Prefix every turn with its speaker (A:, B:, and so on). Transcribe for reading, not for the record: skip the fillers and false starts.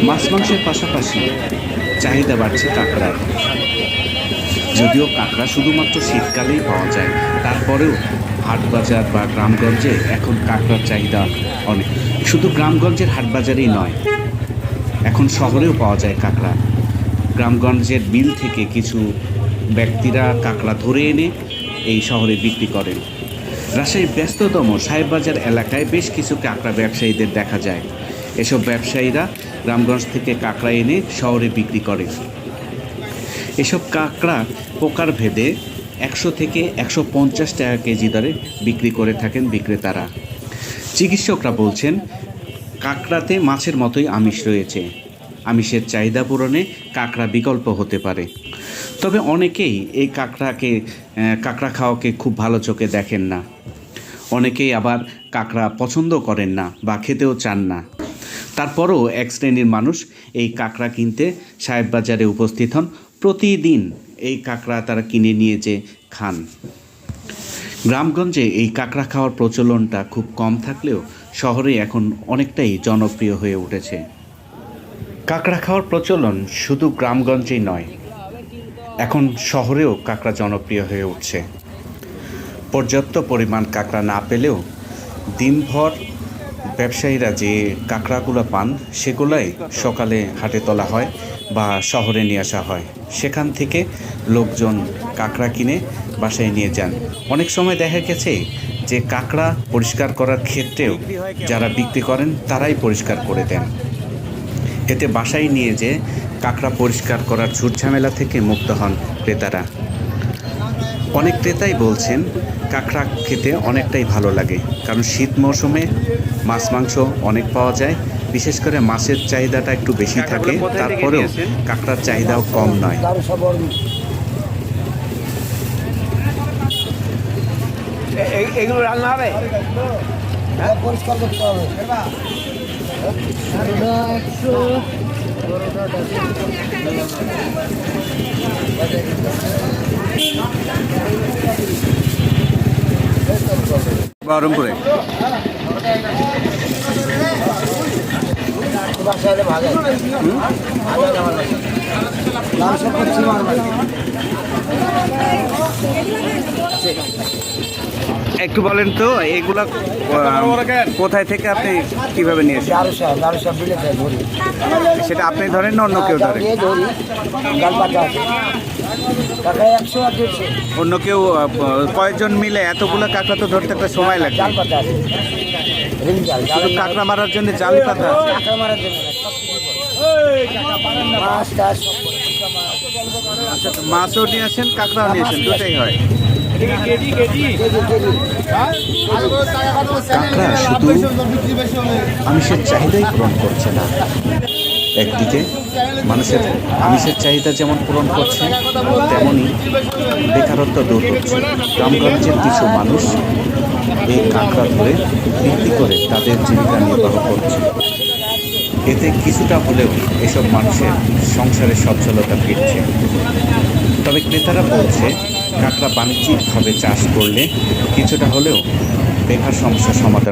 A: মাছ মাংসের পাশাপাশি চাহিদা বাড়ছে কাঁকড়ার। যদিও কাঁকড়া শুধুমাত্র শীতকালেই পাওয়া যায়, তারপরেও হাটবাজার বা গ্রামগঞ্জে এখন কাঁকড়ার চাহিদা অনেক। শুধু গ্রামগঞ্জের হাটবাজারেই নয়, এখন শহরেও পাওয়া যায় কাঁকড়া। গ্রামগঞ্জের বিল থেকে কিছু ব্যক্তিরা কাঁকড়া ধরে এনে এই শহরে বিক্রি করেন। রাজশাহীর ব্যস্ততম সাহেববাজার এলাকায় বেশ কিছু কাঁকড়া ব্যবসায়ীদের দেখা যায়। এসব ব্যবসায়ীরা গ্রামগঞ্জ থেকে কাঁকড়া এনে শহরে বিক্রি করে। এসব কাঁকড়া প্রকার ভেদে 100 থেকে 150 টাকা কেজি দরে বিক্রি করে থাকেন বিক্রেতারা। চিকিৎসকরা বলছেন, কাঁকড়াতে মাছের মতোই আমিষ রয়েছে। আমিষের চাহিদা পূরণে কাঁকড়া বিকল্প হতে পারে। তবে অনেকেই এই কাঁকড়া খাওয়াকে খুব ভালো চোখে দেখেন না। অনেকেই আবার কাঁকড়া পছন্দ করেন না বা খেতেও চান না। তারপরও এক শ্রেণীর মানুষ এই কাঁকড়া কিনতে সাহেববাজারে উপস্থিত হন। প্রতিদিন এই কাঁকড়া তারা কিনে নিয়ে যে খান। গ্রামগঞ্জে এই কাঁকড়া খাওয়ার প্রচলনটা খুব কম থাকলেও শহরে এখন অনেকটাই জনপ্রিয় হয়ে উঠেছে। কাঁকড়া খাওয়ার প্রচলন শুধু গ্রামগঞ্জেই নয়, এখন শহরেও কাঁকড়া জনপ্রিয় হয়ে উঠছে। পর্যাপ্ত পরিমাণ কাঁকড়া না পেলেও দিনভর ব্যবসায়ীরা যে কাঁকড়াগুলো পান সেগুলাই সকালে হাটে তোলা হয় বা শহরে নিয়ে আসা হয়। সেখান থেকে লোকজন কাঁকড়া কিনে বাসায় নিয়ে যান। অনেক সময় দেখা গেছে যে কাঁকড়া পরিষ্কার করার ক্ষেত্রেও যারা বিক্রি করেন তারাই পরিষ্কার করে দেন। এতে বাসায় নিয়ে যে কাঁকড়া পরিষ্কার করার ঝুটঝামেলা থেকে মুক্ত হন ক্রেতারা। অনেক ক্রেতাই বলছেন কাঁকড়া খেতে অনেকটাই ভালো লাগে, কারণ শীত মৌসুমে মাছ মাংস অনেক পাওয়া যায়। বিশেষ করে মাছের চাহিদাটা একটু বেশি থাকে, তারপরেও কাঁকড়ার চাহিদাও কম নয়।
B: এগুলো রান্না হবে, পরিষ্কার করতে হবে।
C: বহরমপুরে একটু বলেন তো, এগুলা কোথায় থেকে আপনি কিভাবে নিয়েছেন? সেটা আপনি ধরেন না অন্য কেউ ধরে? অন্য কেউ কয়েকজন মিলে এতগুলো কাঁকড়া তো ধরতে একটা সময় লাগে। শুধু কাঁকড়া মারার জন্য জাল পাতা? আচ্ছা, মাছও নিয়ে আসেন, কাঁকড়াও নিয়ে আসেন, দুটাই হয়?
A: কাঁকড়া শুধু আমিষের চাহিদাই পূরণ করছে না, একদিকে মানুষের আমিষের চাহিদা যেমন পূরণ করছে, তেমনই বেকারত্ব দূর হচ্ছে। গ্রামগঞ্জের কিছু মানুষ এই কাঁকড়া ধরে বিক্রি করে তাদের জীবিকা নির্বাহ করছে। এতে কিছুটা হলেও এসব মানুষের সংসারের সচ্ছলতা ফিরছে। তবে ক্রেতারা বলছে, কাঁকড়া বাণিজ্যিকভাবে চাষ করলে কিছুটা হলেও বেকার সমস্যার সমাধান